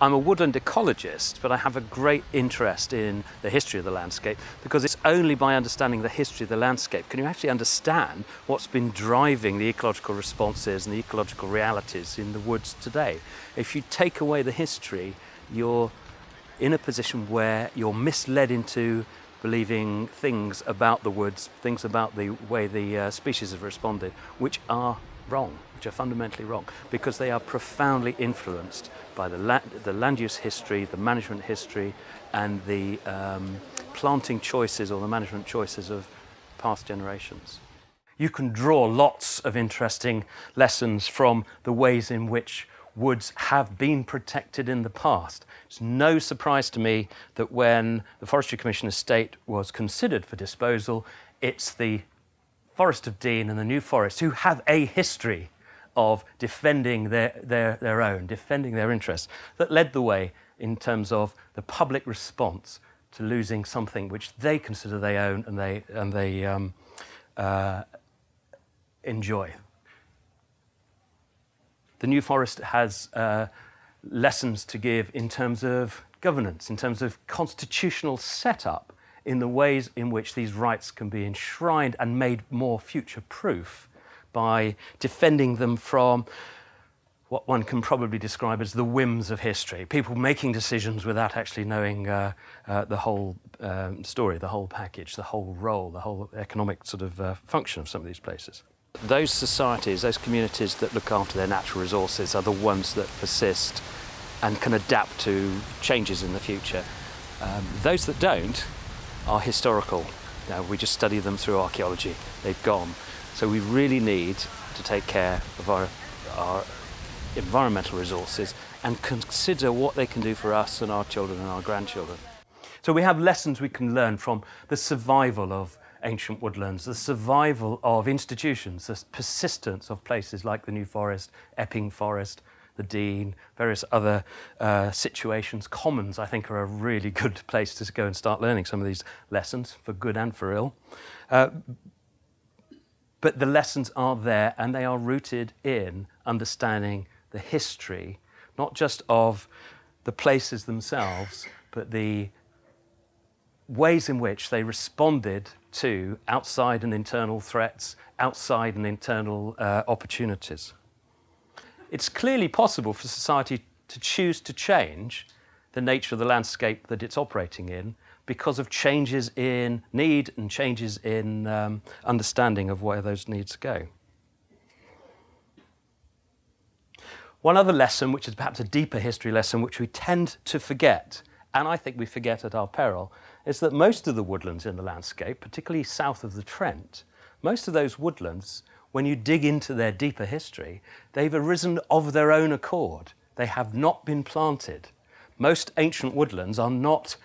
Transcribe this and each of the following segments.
I'm a woodland ecologist, but I have a great interest in the history of the landscape, because it's only by understanding the history of the landscape can you actually understand what's been driving the ecological responses and the ecological realities in the woods today. If you take away the history, you're in a position where you're misled into believing things about the woods, things about the way the species have responded, which are wrong, which are fundamentally wrong, because they are profoundly influenced by the land use history, the management history, and the planting choices or the management choices of past generations. You can draw lots of interesting lessons from the ways in which woods have been protected in the past. It's no surprise to me that when the Forestry Commission estate was considered for disposal, it's the Forest of Dean and the New Forest who have a history of defending their own, defending their interests, that led the way in terms of the public response to losing something which they consider they own and they enjoy. The New Forest has lessons to give in terms of governance, in terms of constitutional setup, in the ways in which these rights can be enshrined and made more future-proof by defending them from what one can probably describe as the whims of history, people making decisions without actually knowing the whole story, the whole package, the whole role, the whole economic sort of function of some of these places. Those societies, those communities that look after their natural resources are the ones that persist and can adapt to changes in the future. Those that don't are historical. Now, we just study them through archaeology. They've gone. So we really need to take care of our environmental resources and consider what they can do for us and our children and our grandchildren. So we have lessons we can learn from the survival of ancient woodlands, the survival of institutions, the persistence of places like the New Forest, Epping Forest, the Dean, various other situations. Commons, I think, are a really good place to go and start learning some of these lessons, for good and for ill. But the lessons are there, and they are rooted in understanding the history, not just of the places themselves, but the ways in which they responded to outside and internal threats, outside and internal opportunities. It's clearly possible for society to choose to change the nature of the landscape that it's operating in because of changes in need and changes in understanding of where those needs go. One other lesson, which is perhaps a deeper history lesson, which we tend to forget, and I think we forget at our peril, is that most of the woodlands in the landscape, particularly south of the Trent, most of those woodlands, when you dig into their deeper history, they've arisen of their own accord. They have not been planted. Most ancient woodlands are not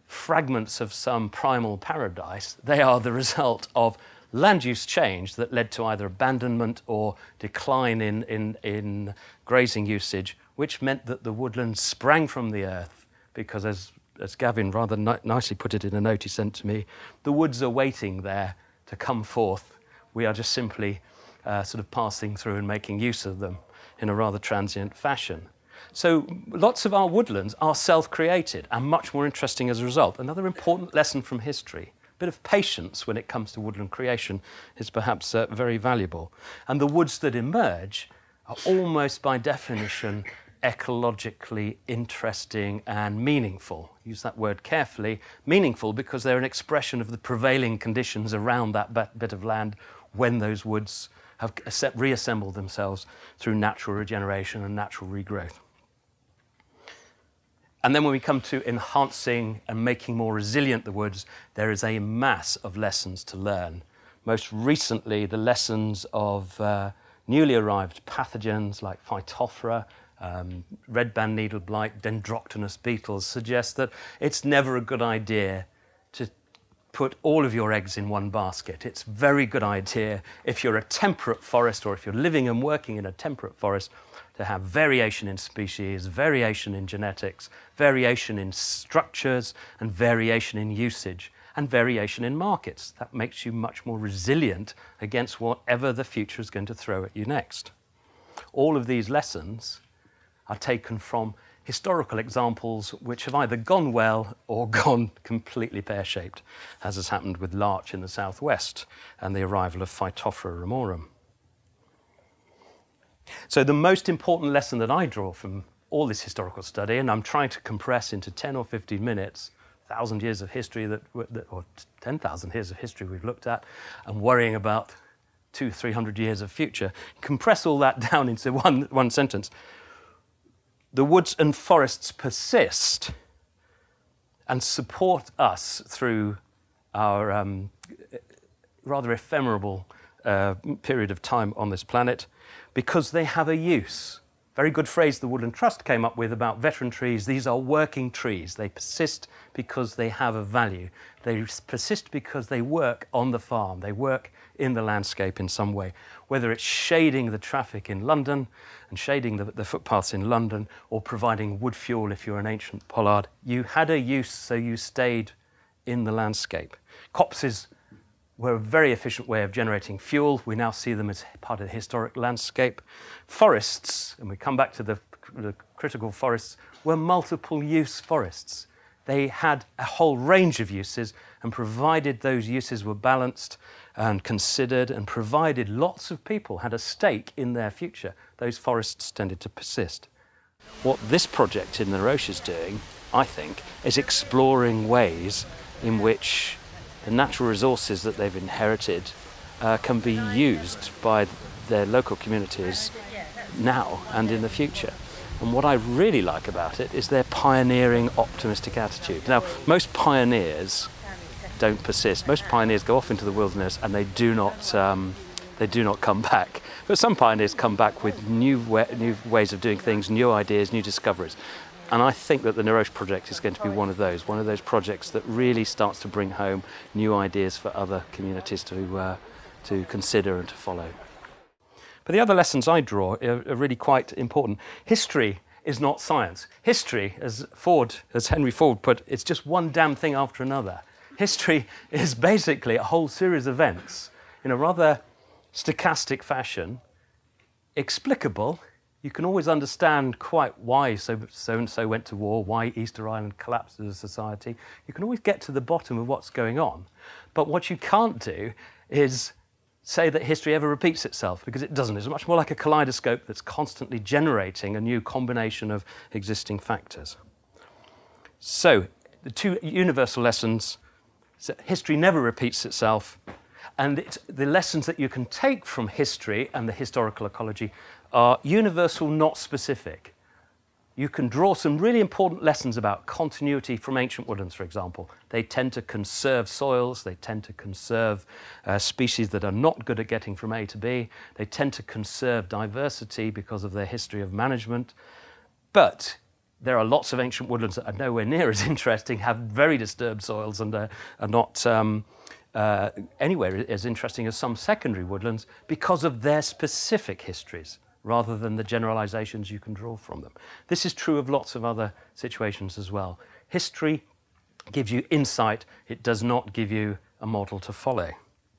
fragments of some primal paradise. They are the result of land use change that led to either abandonment or decline in grazing usage, which meant that the woodlands sprang from the earth because, as Gavin rather nicely put it in a note he sent to me, the woods are waiting there to come forth. We are just simply sort of passing through and making use of them in a rather transient fashion. So lots of our woodlands are self-created and much more interesting as a result. Another important lesson from history, a bit of patience when it comes to woodland creation is perhaps very valuable. And the woods that emerge are almost by definition ecologically interesting and meaningful. Use that word carefully. Meaningful because they're an expression of the prevailing conditions around that bit of land when those woods have reassembled themselves through natural regeneration and natural regrowth. And then when we come to enhancing and making more resilient the woods, there is a mass of lessons to learn. Most recently, the lessons of newly arrived pathogens like Phytophthora, red band needle blight, dendroctonous beetles suggest that it's never a good idea to put all of your eggs in one basket. It's a very good idea if you're a temperate forest or if you're living and working in a temperate forest to have variation in species, variation in genetics, variation in structures, and variation in usage, and variation in markets. That makes you much more resilient against whatever the future is going to throw at you next. All of these lessons are taken from historical examples which have either gone well or gone completely pear-shaped, as has happened with larch in the southwest and the arrival of Phytophthora ramorum. So the most important lesson that I draw from all this historical study, and I'm trying to compress into 10 or 15 minutes, 1,000 years of history or 10,000 years of history we've looked at, and worrying about 200-300 years of future, compress all that down into one sentence. The woods and forests persist and support us through our rather ephemeral period of time on this planet because they have a use. Very good phrase the Woodland Trust came up with about veteran trees. These are working trees. They persist because they have a value. They persist because they work on the farm. They work in the landscape in some way, whether it's shading the traffic in London and shading the footpaths in London or providing wood fuel if you're an ancient pollard. You had a use, so you stayed in the landscape. Copses were a very efficient way of generating fuel. We now see them as part of the historic landscape. Forests, and we come back to the critical forests, were multiple use forests. They had a whole range of uses, and provided those uses were balanced and considered and provided lots of people had a stake in their future, those forests tended to persist. What this project in Neroche is doing, I think, is exploring ways in which the natural resources that they've inherited can be used by their local communities now and in the future. And what I really like about it is their pioneering, optimistic attitude. Now, most pioneers don't persist. Most pioneers go off into the wilderness and they do not come back. But some pioneers come back with new ways of doing things, new ideas, new discoveries. And I think that the Neroche project is going to be one of those projects that really starts to bring home new ideas for other communities to consider and to follow. But the other lessons I draw are really quite important. History is not science. History, as Henry Ford put, it's just one damn thing after another. History is basically a whole series of events in a rather stochastic fashion, explicable. You can always understand quite why so-and-so went to war, why Easter Island collapsed as a society. You can always get to the bottom of what's going on. But what you can't do is say that history ever repeats itself, because it doesn't. It's much more like a kaleidoscope that's constantly generating a new combination of existing factors. So the two universal lessons: history never repeats itself, and the lessons that you can take from history and the historical ecology are universal, not specific. You can draw some really important lessons about continuity from ancient woodlands, for example. They tend to conserve soils, they tend to conserve species that are not good at getting from A to B, they tend to conserve diversity because of their history of management. But there are lots of ancient woodlands that are nowhere near as interesting, have very disturbed soils, and are not anywhere as interesting as some secondary woodlands because of their specific histories, rather than the generalizations you can draw from them. This is true of lots of other situations as well. History gives you insight, it does not give you a model to follow.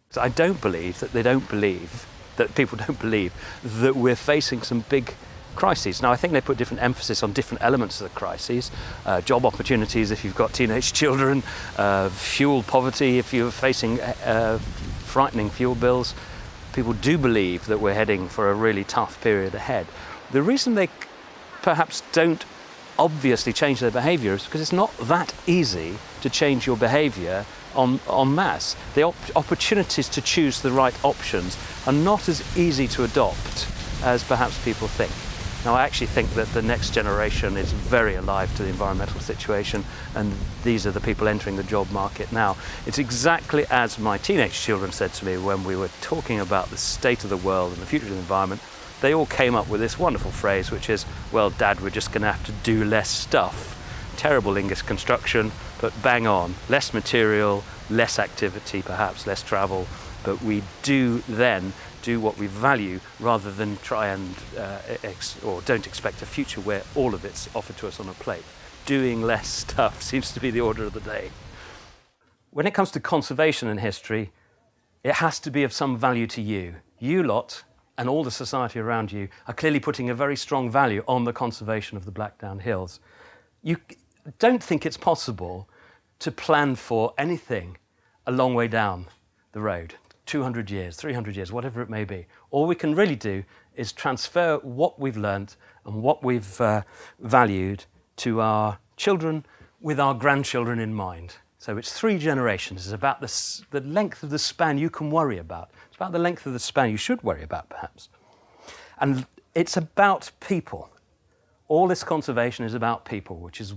So I don't believe that people don't believe that we're facing some big crises. Now, I think they put different emphasis on different elements of the crises. Job opportunities if you've got teenage children, fuel poverty if you're facing frightening fuel bills. People do believe that we're heading for a really tough period ahead. The reason they perhaps don't obviously change their behaviour is because it's not that easy to change your behaviour en masse. The opportunities to choose the right options are not as easy to adopt as perhaps people think. Now, I actually think that the next generation is very alive to the environmental situation, and these are the people entering the job market now. It's exactly as my teenage children said to me when we were talking about the state of the world and the future of the environment. They all came up with this wonderful phrase, which is, well, Dad, we're just going to have to do less stuff. Terrible English construction, but bang on. Less material, less activity, perhaps less travel, but we do then do what we value rather than try and or don't expect a future where all of it's offered to us on a plate. Doing less stuff seems to be the order of the day. When it comes to conservation in history, it has to be of some value to you. You lot, and all the society around you are clearly putting a very strong value on the conservation of the Blackdown Hills. You don't think it's possible to plan for anything a long way down the road, 200 years, 300 years, whatever it may be. All we can really do is transfer what we've learnt and what we've valued to our children with our grandchildren in mind. So it's 3 generations. It's about the length of the span you can worry about. It's about the length of the span you should worry about, perhaps. And it's about people. All this conservation is about people, which is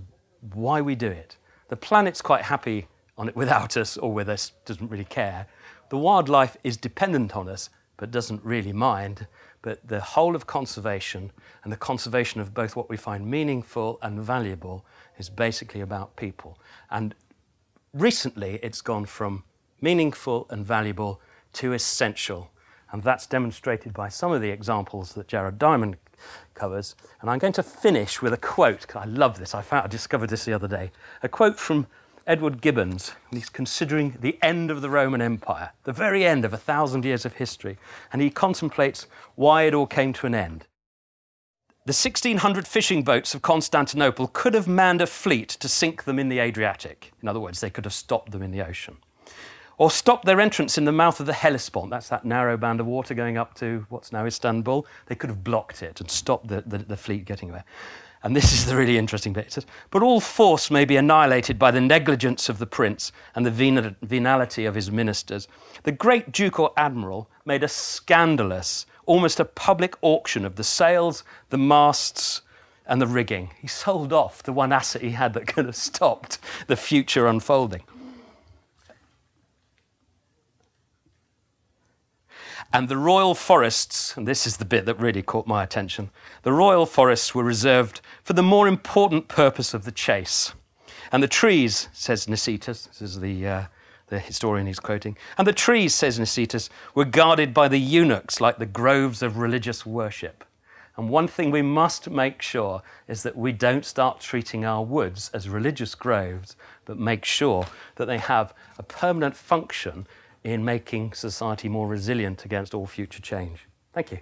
why we do it. The planet's quite happy on it without us or with us, doesn't really care. The wildlife is dependent on us, but doesn't really mind. But the whole of conservation and the conservation of both what we find meaningful and valuable is basically about people. And recently, it's gone from meaningful and valuable to essential. And that's demonstrated by some of the examples that Jared Diamond covers. And I'm going to finish with a quote. I love this. I discovered this the other day. A quote from Edward Gibbons. He's considering the end of the Roman Empire, the very end of 1,000 years of history. And he contemplates why it all came to an end. The 1,600 fishing boats of Constantinople could have manned a fleet to sink them in the Adriatic. In other words, they could have stopped them in the ocean. Or stopped their entrance in the mouth of the Hellespont. That's that narrow band of water going up to what's now Istanbul. They could have blocked it and stopped the fleet getting there. And this is the really interesting bit. It says, but all force may be annihilated by the negligence of the prince and the venality of his ministers. The great duke or admiral made a scandalous, almost a public auction of the sails, the masts, and the rigging. He sold off the one asset he had that could have stopped the future unfolding. And the royal forests, and this is the bit that really caught my attention, the royal forests were reserved for the more important purpose of the chase. And the trees, says Nicetas, this is the historian he's quoting, and the trees, says Nicetas, were guarded by the eunuchs like the groves of religious worship. And one thing we must make sure is that we don't start treating our woods as religious groves, but make sure that they have a permanent function in making society more resilient against all future change. Thank you.